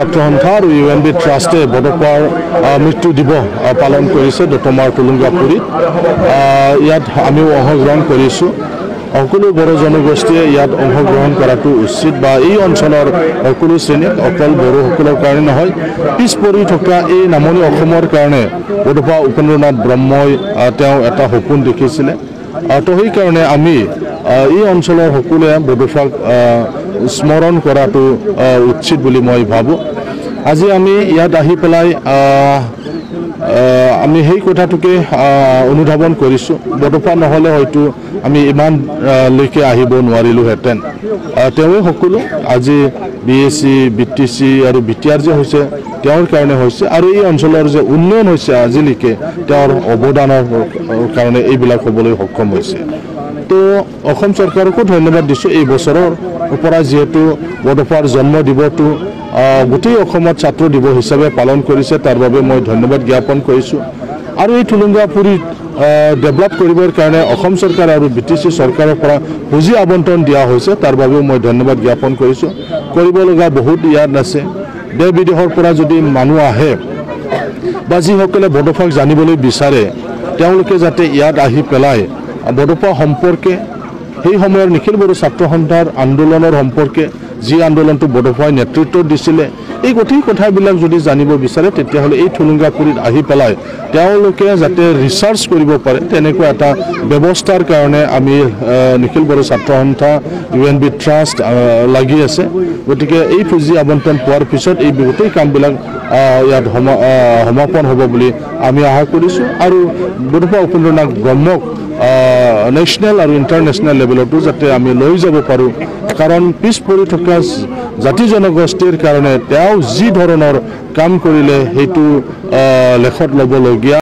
ছাত্ৰসন্থা আৰু UNB ট্ৰাষ্টে বডোফাৰ মৃত্যু দিৱস পালন কৰিছে দতমাৰ টুলুংগাপুৰীত। ইয়াত আমিও অংশগ্ৰহণ কৰিছোঁ। সকলো বড়ো জনগোষ্ঠীয়ে ইয়াত অংশগ্ৰহণ কৰাটো উচিত বা এই অঞ্চলৰ সকলো শ্ৰেণীক অকল বড়োসকলৰ কাৰণে নহয়, পিছ পৰি থকা এই নামনি অসমৰ কাৰণে বডোফা উপেন্দ্ৰনাথ ব্ৰহ্মই তেওঁ এটা সপোন দেখিছিলে। তো সেইকাৰণে আমি এই অঞ্চলৰ সকলোৱে বডোফাক স্মৰণ কৰাটো উচিত বুলি মই ভাবোঁ। আজি আমি ইয়াত আহি পেলাই আমি সেই কথাটোকে অনুধাৱন কৰিছোঁ। বডোফা নহ'লে হয়তো আমি ইমানলৈকে আহিব নোৱাৰিলোহেঁতেন। তেওঁৱে সকলো আজি BSc, BTC আৰু BTR যে হৈছে তেওঁৰ কাৰণে হৈছে, আৰু এই অঞ্চলৰ যে উন্নয়ন হৈছে আজিলৈকে তেওঁৰ অৱদানৰ কাৰণে এইবিলাক হ'বলৈ সক্ষম হৈছে। তো অসম চৰকাৰকো ধন্যবাদ দিছোঁ। এই বছৰৰ পৰা যিহেতু বডোফাৰ জন্ম দিৱসটো গোটেই অসমত ছাত্ৰ দিৱস হিচাপে পালন কৰিছে, তাৰ বাবে মই ধন্যবাদ জ্ঞাপন কৰিছোঁ। আৰু এই টুলুংগাপুৰীত ডেভেলপ কৰিবৰ কাৰণে অসম চৰকাৰ আৰু BTC চৰকাৰৰ পৰা পুঁজি আবণ্টন দিয়া হৈছে, তাৰ বাবেও মই ধন্যবাদ জ্ঞাপন কৰিছোঁ। কৰিব লগা বহুত ইয়াত আছে। দেশ বিদেশৰ পৰা যদি মানুহ আহে বা যিসকলে বডোফাক জানিবলৈ বিচাৰে, তেওঁলোকে যাতে ইয়াত আহি পেলাই বডোফা সম্পৰ্কে সেই সময়ৰ নিখিল বড়ো ছাত্ৰ সন্থাৰ আন্দোলনৰ সম্পৰ্কে যি আন্দোলনটো বডোফাই নেতৃত্ব দিছিলে, এই গোটেই কথাবিলাক যদি জানিব বিচাৰে তেতিয়াহ'লে এই টুলুংগাপুৰীত আহি পেলাই তেওঁলোকে যাতে ৰিচাৰ্চ কৰিব পাৰে তেনেকুৱা এটা ব্যৱস্থাৰ কাৰণে আমি নিখিল বড়ো ছাত্ৰ সন্থা UNB ট্ৰাষ্ট লাগি আছে। গতিকে এই পুঁজি আবণ্টন পোৱাৰ পিছত এই গোটেই কামবিলাক ইয়াত সমাপন হ'ব বুলি আমি আশা কৰিছোঁ। আৰু বডোফা উপেন্দ্ৰনাথ ব্ৰহ্মক নেশ্যনেল আৰু ইণ্টাৰনেশ্যনেল লেভেলতো যাতে আমি লৈ যাব পাৰোঁ, কাৰণ পিছ পৰি থকা জাতি জনগোষ্ঠীৰ কাৰণে তেওঁ যি ধৰণৰ কাম কৰিলে সেইটো লেখত ল'বলগীয়া।